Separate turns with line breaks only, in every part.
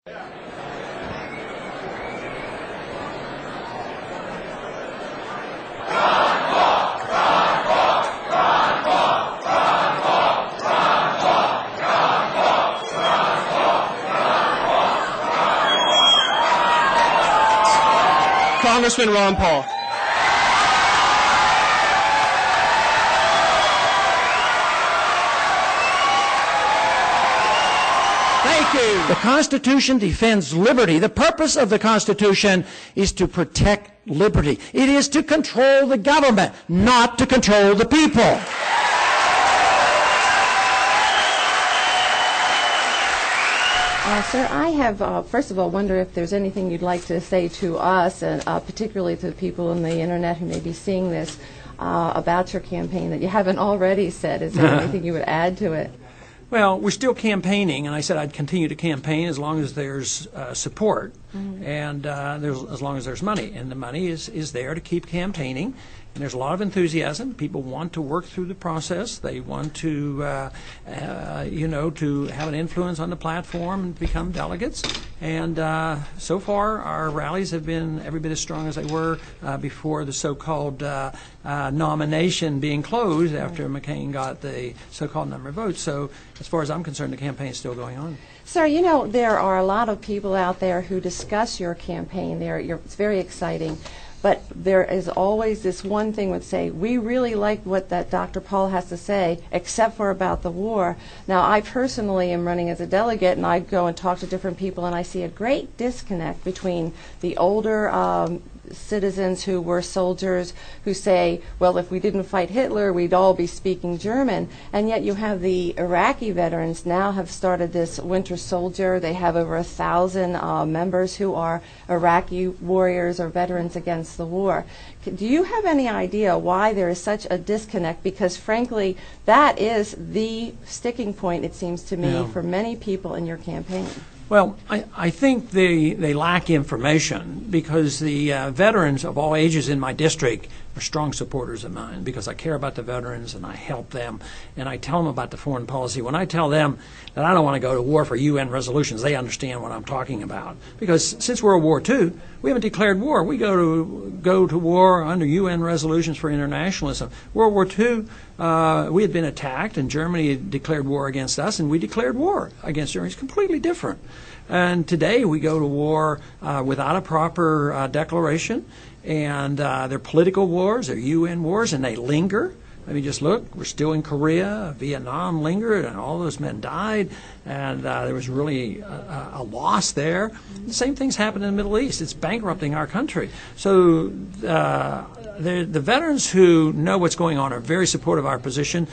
Congressman Ron Paul.
Thank you. The Constitution defends liberty. The purpose of the Constitution is to protect liberty. It is to control the government, not to control the people.
Sir, I have, first of all, wonder if there's anything you'd like to say to us, and particularly to the people on the Internet who may be seeing this, about your campaign that you haven't already said. Is there anything you would add to it?
Well, we're still campaigning, and I said I'd continue to campaign as long as there's support and as long as there's money. And the money is there to keep campaigning. And there's a lot of enthusiasm. People want to work through the process. They want to, to have an influence on the platform and become delegates. And so far, our rallies have been every bit as strong as they were before the so-called nomination being closed after McCain got the so-called number of votes. So as far as I'm concerned, the campaign is still going on.
Sir, you know, there are a lot of people out there who discuss your campaign. It's very exciting. But there is always this one thing would say, we really like what that Dr. Paul has to say, except for about the war. Now, I personally am running as a delegate, and I go and talk to different people, and I see a great disconnect between the older citizens who were soldiers who say, well, if we didn't fight Hitler, we'd all be speaking German. And yet you have the Iraqi veterans now have started this Winter Soldier. They have over 1,000 members who are Iraqi warriors or veterans against the war. Do you have any idea why there is such a disconnect? Because frankly, that is the sticking point, it seems to me, for many people in your campaign.
Well, I think they lack information because the veterans of all ages in my district are strong supporters of mine because I care about the veterans and I help them and I tell them about the foreign policy. When I tell them that I don't want to go to war for UN resolutions, they understand what I'm talking about. Because since World War II, we haven't declared war. We go to war under UN resolutions for internationalism. World War II, we had been attacked and Germany had declared war against us, and we declared war against Germany. It's completely different. And today we go to war without a proper declaration, and they're political wars, they're UN wars, and they linger. I mean, just look, we're still in Korea, Vietnam lingered, and all those men died, and there was really a loss there. The same things happen in the Middle East. It's bankrupting our country. So the veterans who know what's going on are very supportive of our position.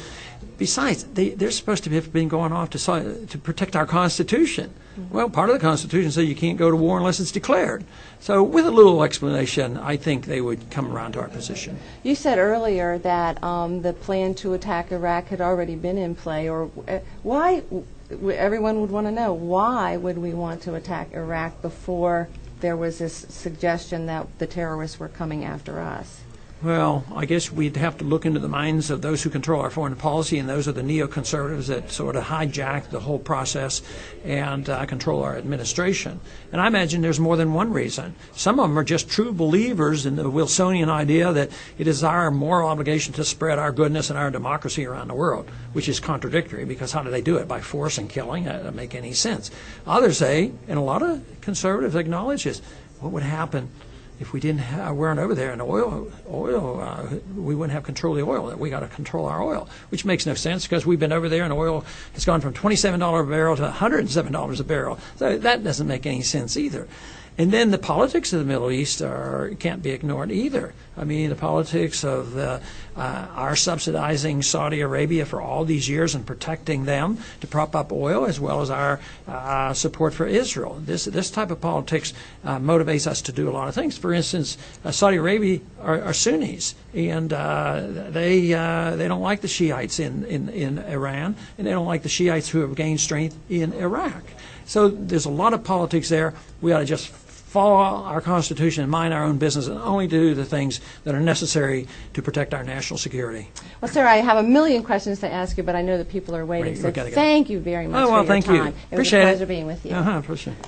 Besides, they're supposed to have been going off to protect our Constitution. Well, part of the Constitution says you can't go to war unless it's declared. So with a little explanation, I think they would come around to our position.
You said earlier that the plan to attack Iraq had already been in play. Or why? Everyone would want to know, why would we want to attack Iraq before there was this suggestion that the terrorists were coming after us?
Well, I guess we'd have to look into the minds of those who control our foreign policy, and those are the neoconservatives that sort of hijack the whole process and control our administration. And I imagine there's more than one reason. Some of them are just true believers in the Wilsonian idea that it is our moral obligation to spread our goodness and our democracy around the world, which is contradictory, because how do they do it? By force and killing? That doesn't make any sense. Others say, and a lot of conservatives acknowledge this, what would happen if we weren't over there in oil, we wouldn't have control of the oil. We got to control our oil, which makes no sense because we've been over there and oil has gone from $27 a barrel to $107 a barrel. So that doesn't make any sense either. And then the politics of the Middle East can't be ignored either. I mean, the politics of our subsidizing Saudi Arabia for all these years and protecting them to prop up oil, as well as our support for Israel. This type of politics motivates us to do a lot of things. For instance, Saudi Arabia are Sunnis, and they don't like the Shiites in Iran, and they don't like the Shiites who have gained strength in Iraq. So there's a lot of politics there. We ought to just follow our Constitution and mind our own business and only do the things that are necessary to protect our national security.
Well, sir, I have a million questions to ask you, but I know that people are waiting. So thank you very much for your time.
It was a pleasure
being with you.
Appreciate it.